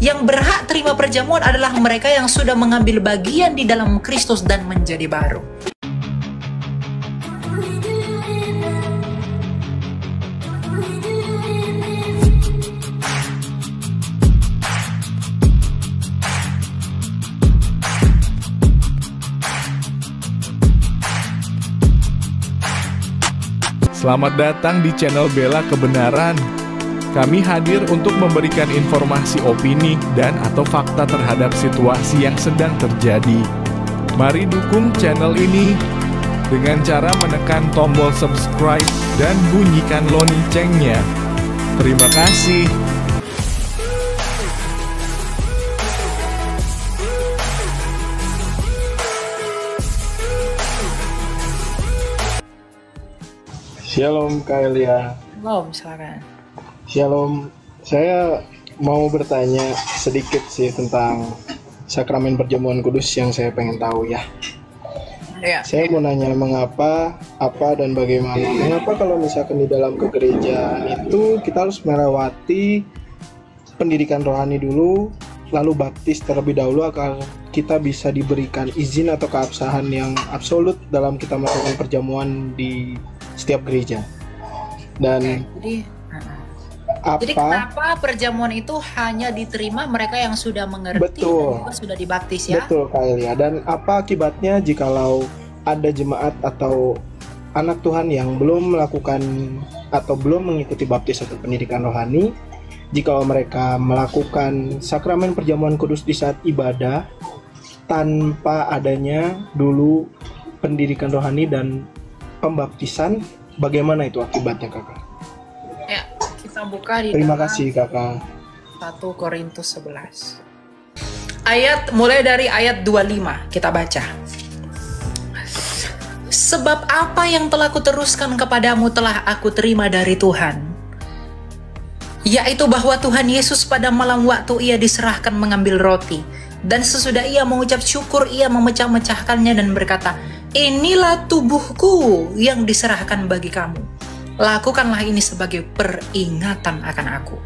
Yang berhak terima perjamuan adalah mereka yang sudah mengambil bagian di dalam Kristus dan menjadi baru. Selamat datang di channel Bela Kebenaran. Kami hadir untuk memberikan informasi opini dan atau fakta terhadap situasi yang sedang terjadi. Mari dukung channel ini dengan cara menekan tombol subscribe dan bunyikan loncengnya. Terima kasih. Shalom Kak Elia. Wow, silakan. Shalom. Saya mau bertanya sedikit sih tentang sakramen perjamuan kudus yang saya pengen tahu ya. Ya. Saya mau nanya mengapa, apa dan bagaimana. Mengapa kalau misalkan di dalam kegerejaan itu kita harus melewati pendidikan rohani dulu, lalu baptis terlebih dahulu agar kita bisa diberikan izin atau keabsahan yang absolut dalam kita melakukan perjamuan di setiap gereja. Dan jadi kenapa perjamuan itu hanya diterima mereka yang sudah mengerti betul, dan juga sudah dibaptis ya? Betul Kak Elia. Dan apa akibatnya jikalau ada jemaat atau anak Tuhan yang belum melakukan atau belum mengikuti baptis atau pendidikan rohani, jikalau mereka melakukan sakramen perjamuan kudus di saat ibadah tanpa adanya dulu pendidikan rohani dan pembaptisan, bagaimana itu akibatnya Kakak? Ya, kita buka di Terima kasih Kakak. 1 Korintus 11. Mulai dari ayat 25 kita baca. Sebab apa yang telah kuteruskan kepadamu telah aku terima dari Tuhan, yaitu bahwa Tuhan Yesus pada malam waktu ia diserahkan mengambil roti, dan sesudah ia mengucap syukur ia memecah-mecahkannya dan berkata, inilah tubuhku yang diserahkan bagi kamu. Lakukanlah ini sebagai peringatan akan aku.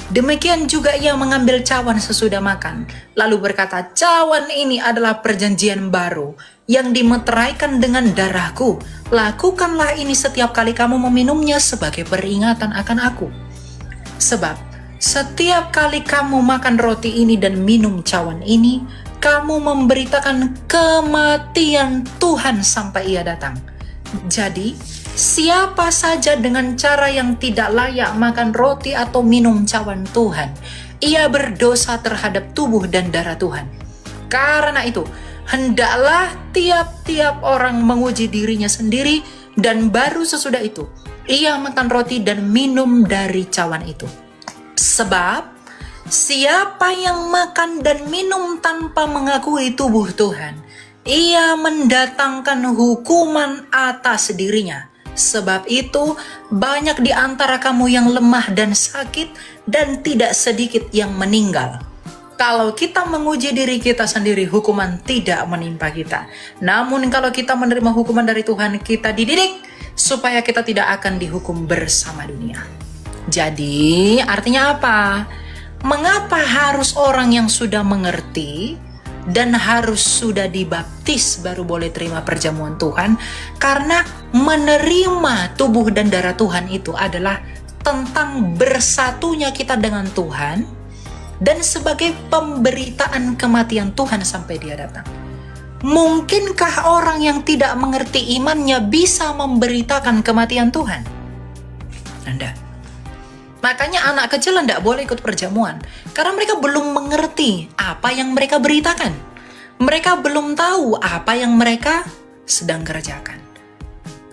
Demikian juga ia mengambil cawan sesudah makan, lalu berkata, cawan ini adalah perjanjian baru yang dimeteraikan dengan darahku. Lakukanlah ini setiap kali kamu meminumnya sebagai peringatan akan aku. Sebab setiap kali kamu makan roti ini dan minum cawan ini, kamu memberitakan kematian Tuhan sampai ia datang. Jadi, siapa saja dengan cara yang tidak layak makan roti atau minum cawan Tuhan, ia berdosa terhadap tubuh dan darah Tuhan. Karena itu, hendaklah tiap-tiap orang menguji dirinya sendiri, dan baru sesudah itu, ia makan roti dan minum dari cawan itu. Sebab, siapa yang makan dan minum tanpa mengakui tubuh Tuhan, ia mendatangkan hukuman atas dirinya. Sebab itu, banyak di antara kamu yang lemah dan sakit, dan tidak sedikit yang meninggal. Kalau kita menguji diri kita sendiri, hukuman tidak menimpa kita. Namun kalau kita menerima hukuman dari Tuhan, kita dididik supaya kita tidak akan dihukum bersama dunia. Jadi, artinya apa? Mengapa harus orang yang sudah mengerti dan harus sudah dibaptis baru boleh terima perjamuan Tuhan? Karena menerima tubuh dan darah Tuhan itu adalah tentang bersatunya kita dengan Tuhan dan sebagai pemberitaan kematian Tuhan sampai dia datang. Mungkinkah orang yang tidak mengerti imannya bisa memberitakan kematian Tuhan? Anda. Makanya anak kecil tidak boleh ikut perjamuan. Karena mereka belum mengerti apa yang mereka beritakan. Mereka belum tahu apa yang mereka sedang kerjakan.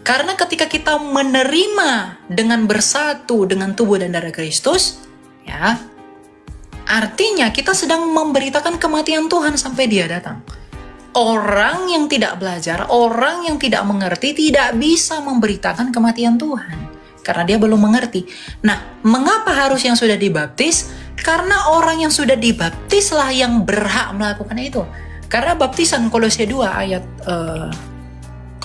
Karena ketika kita menerima dengan bersatu dengan tubuh dan darah Kristus, ya, artinya kita sedang memberitakan kematian Tuhan sampai dia datang. Orang yang tidak belajar, orang yang tidak mengerti tidak bisa memberitakan kematian Tuhan. Karena dia belum mengerti. Nah, mengapa harus yang sudah dibaptis? Karena orang yang sudah dibaptislah yang berhak melakukan itu. Karena baptisan Kolose 2 ayat 12,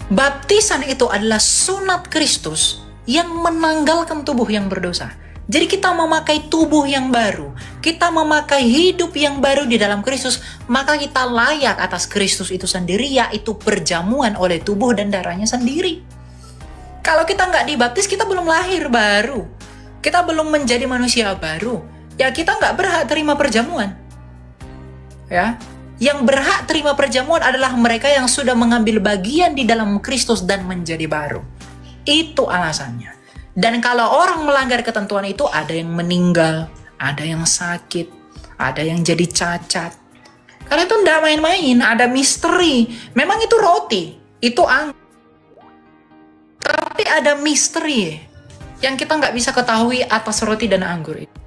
baptisan itu adalah sunat Kristus yang menanggalkan tubuh yang berdosa. Jadi kita memakai tubuh yang baru, kita memakai hidup yang baru di dalam Kristus, maka kita layak atas Kristus itu sendiri, yaitu perjamuan oleh tubuh dan darahnya sendiri. Kalau kita nggak dibaptis, kita belum lahir baru, kita belum menjadi manusia baru, ya kita nggak berhak terima perjamuan. Ya, yang berhak terima perjamuan adalah mereka yang sudah mengambil bagian di dalam Kristus dan menjadi baru. Itu alasannya. Dan kalau orang melanggar ketentuan itu, ada yang meninggal, ada yang sakit, ada yang jadi cacat. Karena itu tidak main-main, ada misteri. Memang itu roti, itu anggur. Tapi ada misteri yang kita nggak bisa ketahui atas roti dan anggur itu.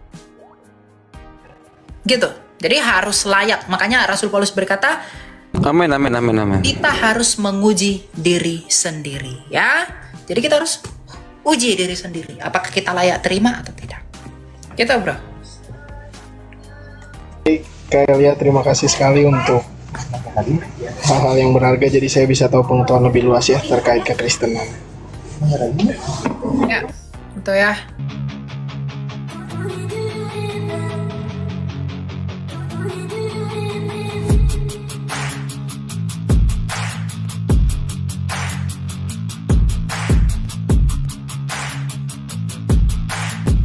Gitu. Jadi harus layak. Makanya Rasul Paulus berkata, Amin, amin, amin, amin. kita harus menguji diri sendiri, ya. Jadi kita harus uji diri sendiri, apakah kita layak terima atau tidak. Gitu, bro. Kak Elia, terima kasih sekali untuk hal-hal yang berharga. Jadi saya bisa tahu pengetahuan lebih luas ya terkait kekristenan. Ya, betul ya.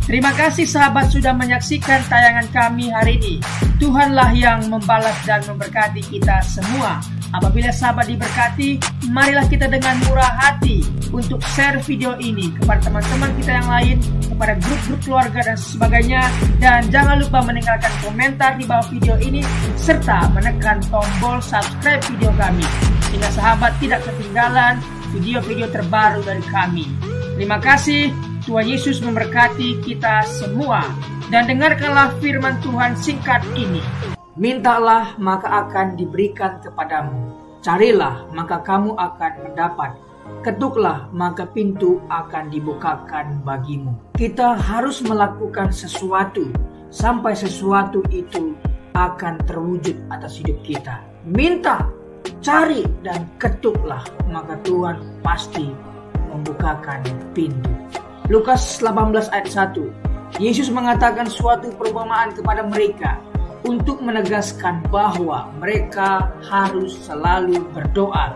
Terima kasih sahabat sudah menyaksikan tayangan kami hari ini. Tuhanlah yang membalas dan memberkati kita semua. Apabila sahabat diberkati, marilah kita dengan murah hati untuk share video ini kepada teman-teman kita yang lain, kepada grup-grup keluarga dan sebagainya. Dan jangan lupa meninggalkan komentar di bawah video ini, serta menekan tombol subscribe video kami, sehingga sahabat tidak ketinggalan video-video terbaru dari kami. Terima kasih. Tuhan Yesus memberkati kita semua. Dan dengarkanlah firman Tuhan singkat ini. Mintalah maka akan diberikan kepadamu. Carilah maka kamu akan mendapat. Ketuklah maka pintu akan dibukakan bagimu. Kita harus melakukan sesuatu sampai sesuatu itu akan terwujud atas hidup kita. Minta, cari dan ketuklah maka Tuhan pasti membukakan pintu. Lukas 18 ayat 1. Yesus mengatakan suatu perumpamaan kepada mereka untuk menegaskan bahwa mereka harus selalu berdoa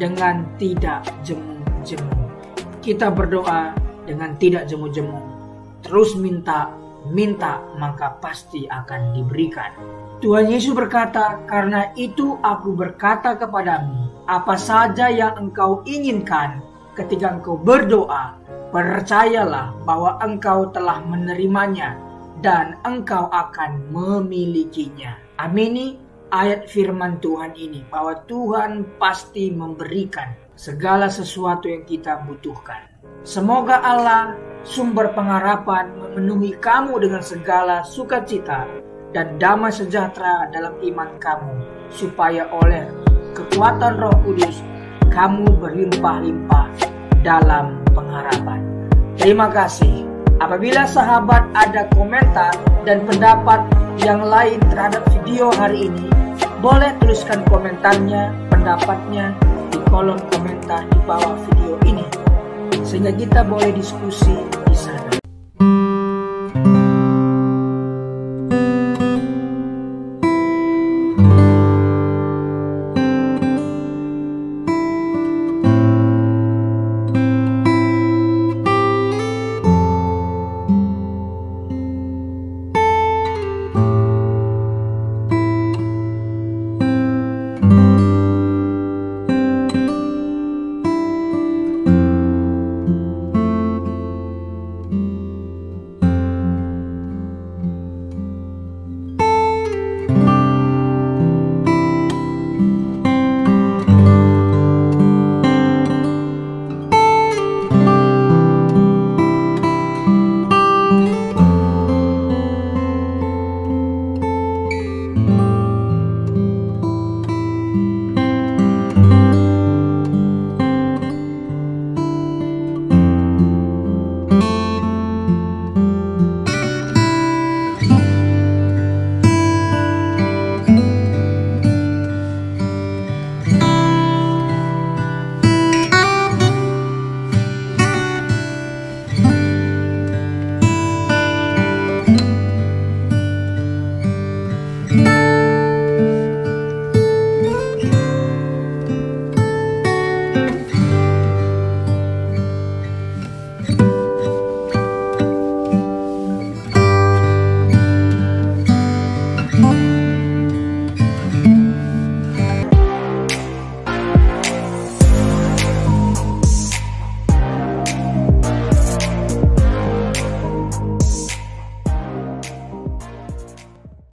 dengan tidak jemu-jemu. Kita berdoa dengan tidak jemu-jemu. Terus minta maka pasti akan diberikan. Tuhan Yesus berkata, karena itu aku berkata kepadamu, apa saja yang engkau inginkan ketika engkau berdoa, percayalah bahwa engkau telah menerimanya dan engkau akan memilikinya. Amini ayat firman Tuhan ini, bahwa Tuhan pasti memberikan segala sesuatu yang kita butuhkan. Semoga Allah, sumber pengharapan, memenuhi kamu dengan segala sukacita dan damai sejahtera dalam iman kamu, supaya oleh kekuatan Roh Kudus kamu berlimpah-limpah dalam pengharapan. Terima kasih. Apabila sahabat ada komentar dan pendapat yang lain terhadap video hari ini, boleh tuliskan komentarnya, pendapatnya di kolom komentar di bawah video ini, sehingga kita boleh diskusi